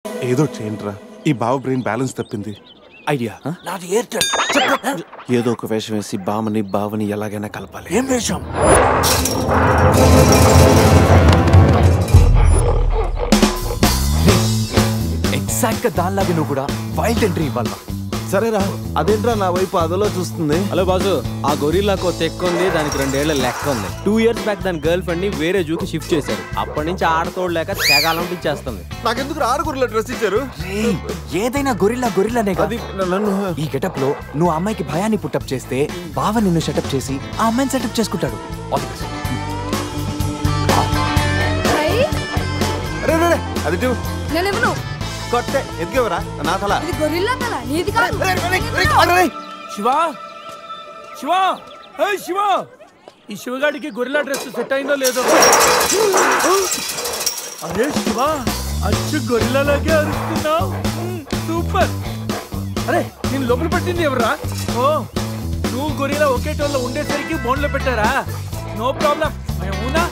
ఏదో చేయండిరా, ఈ బావ బ్రెయిన్ బ్యాలెన్స్ తప్పింది. ఐడియా నాది ఎయిర్టెల్. ఏదో ఒక వేషం వేసి బావని ఎలాగైనా కలపాలి. ఏం వేషం? ఎగ్జాక్ట్ గా దానిలాగే నువ్వు కూడా వైల్డ్ ఎంట్రీ ఇవ్వాలి. సరేరా, అదేంట్రా నా వైపు అదలో చూస్తుంది? హలో బాసు, ఆ గొరిల్లాకో తెక్క ఉంది, దానికి 2 ఏళ్ల లెక్క ఉంది. 2 years బ్యాక్ దాని గర్ల్ ఫ్రెండ్ ని వేరే జూకి షిఫ్ట్ చేశారు. అప్పటి నుంచి ఆడతోడలేక తెగాలం చేస్తుంది. నాకెందుకు ఆరుగురులో డ్రెస్ ఇచ్చారు? ఏదైనా గొరిల్లానే అది నన్ను ఈ గెటప్ లో నువ్వు అమ్మాయికి భయాన్ని పుట్టప్ చేస్తే బావ నిన్ను సెటప్ చేసి ఆ అమ్మాయిని సెటప్ చేసుకుంటాడు. అది కొట్టే ఎదిగేవరా నా తల. శివా శివా శివా, ఈ శివగాడికి గొరిల్లా డ్రెస్ సెట్ అయిందో లేదో. అరే శివా, అచ్చు గొరిల్లాలాగే అరుస్తున్నావు. సూపర్. అరే నేను లోపల పెట్టింది ఎవరా? ఓ, నువ్వు గొరిల్లా ఒకే టోన్లో ఉండేసరికి బోన్లో పెట్టారా? నో ప్రాబ్లం, మేమునా.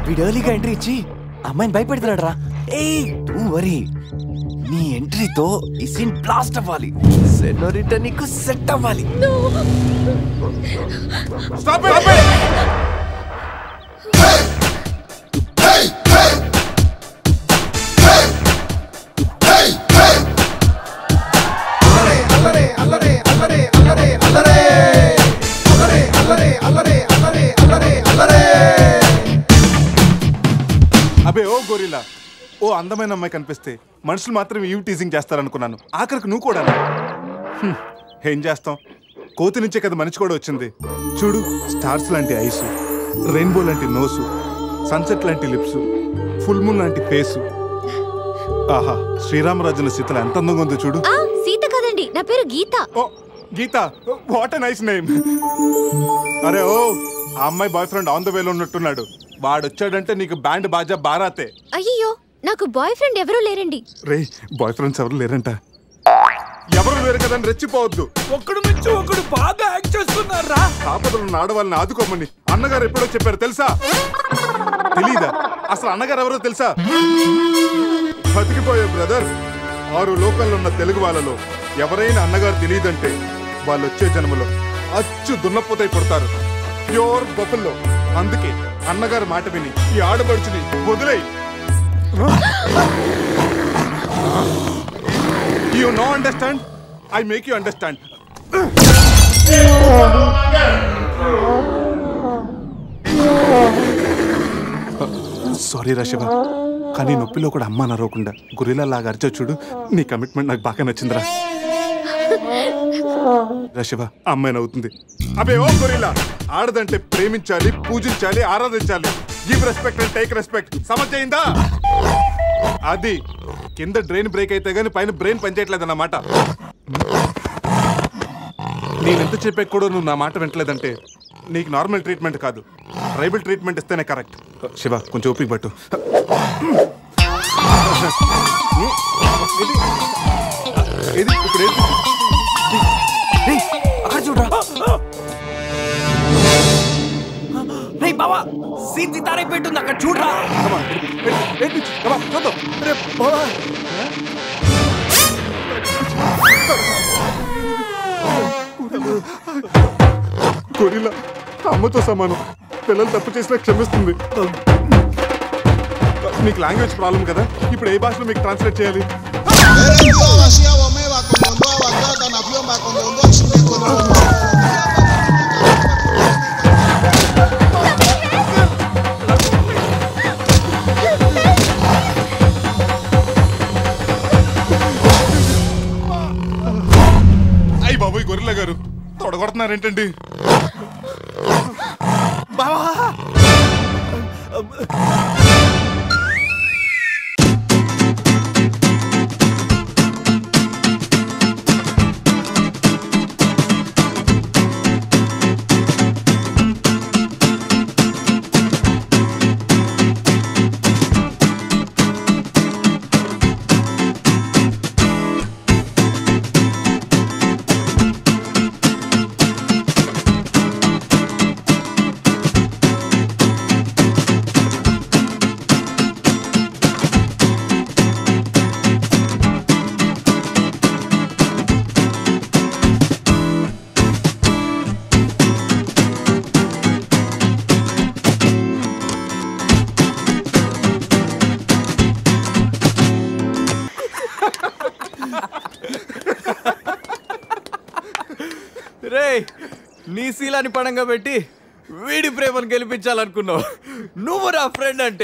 వీడు ఎర్లీగా ఎంట్రీ ఇచ్చి అమ్మాయిని భయపెడుతున్నాడు రా. డోంట్ వరీ, నీ ఎంట్రీతో ఈ సీన్ బ్లాస్ట్ అవ్వాలి. సెనోరిటా నీకు సెట్ అవ్వాలి. Stop it! అబే ఓ గొరిల్లా, ఓ అందమైన అమ్మాయి కనిపిస్తే మనుషులు మాత్రం ఇవి టీజింగ్ చేస్తారనుకున్నాను. ఆఖరికి నువ్వు కూడా. ఏం చేస్తాం, కోతి నుంచే కదా మనిషి కూడా వచ్చింది. చూడు, స్టార్స్ లాంటి ఐస్, రెయిన్బో లాంటి నోసు, సన్సెట్ లాంటి లిప్స్, ఫుల్ మూన్ లాంటి ఫేసు. ఆహా, శ్రీరామరాజుల సీతలు ఎంత అందంగా ఉందో చూడు. సీత కదండి, నా పేరు గీత. ఓ గీత, వాట్ ఎ నైస్ నేమ్. అరే ఓ, ఆ అమ్మాయి బాయ్ ఫ్రెండ్ ఆన్ ద వేలో ఉన్నట్టున్నాడు. వాడొచ్చాడంటే నీకు బ్యాండ్ బాజా బారాతే. అయ్యో, నాకు బాయ్ ఫ్రెండ్ ఎవరూ లేరండి. రే, బాయ్ ఫ్రెండ్స్ ఎవరు లేరంట. ఎవరు లేరు కదని రెచ్చిపోవద్దు. ఒకడు నుంచి ఒకడు బాగా యాక్ట్ చేస్తున్నారా? ఆపదలు ఆడవాళ్ళని ఆదుకోమని అన్నగారు ఎప్పుడో చెప్పారు తెలుసా? తెలీదా? అసలు అన్నగారు ఎవరో తెలుసా? బతికిపోయే బ్రదర్, 6 లోకల్లో ఉన్న తెలుగు వాళ్ళలో ఎవరైనా అన్నగారు తెలియదంటే వాళ్ళు వచ్చే జన్మలో అచ్చు దున్నపోతై పుడతారు. ప్యూర్ బొఫల్లో. అందుకే అన్నగారు మాట విని ఈ ఆడపడుచుని వదిలేయి. You no understand? I make you understand. Sorry రా శివ, కానీ నొప్పిలో కూడా అమ్మ నరవకుండా గొరిల్లా లాగా అరిచా చూడు. నీ కమిట్మెంట్ నాకు బాగా నచ్చిందిరా. రా శివ, అమ్మాయి నవ్వుతుంది. అబే ఓ గొరిల్లా, ఆడదంటే ప్రేమించాలి, పూజించాలి, ఆరాధించాలి. Give respect and take respect. సమర్థయిందా? అది కింద డ్రైన్ బ్రేక్ అయితే గానీ పైన బ్రెయిన్ పనిచేయట్లేదు అన్నమాట. నేనెంత చెప్పే కూడా నువ్వు నా మాట వింటలేదంటే నీకు నార్మల్ ట్రీట్మెంట్ కాదు, ట్రైబల్ ట్రీట్మెంట్ ఇస్తేనే కరెక్ట్. శివ, కొంచెం ఓపిక పట్టు. ఇది ఇప్పుడు చూడరా బావా, సీన్ సితారే పెట్టుంది అక్కడ చూడరా. చూద్దాం. గొరిల్లా అమ్మతో సమానం. పిల్లలు తప్పు చేసినా క్షమిస్తుంది. మీకు లాంగ్వేజ్ ప్రాబ్లం కదా, ఇప్పుడు ఏ భాషలో మీకు ట్రాన్స్లేట్ చేయాలి? అయ్యి బాబోయ్, గొరిల్లా గారు తొడగొడుతున్నారేంటండి? బావా నీ శీలాన్ని పడంగా పెట్టి వీడి ప్రేమను గెలిపించాలనుకున్నావు. నువ్వు నా ఫ్రెండ్ అంటే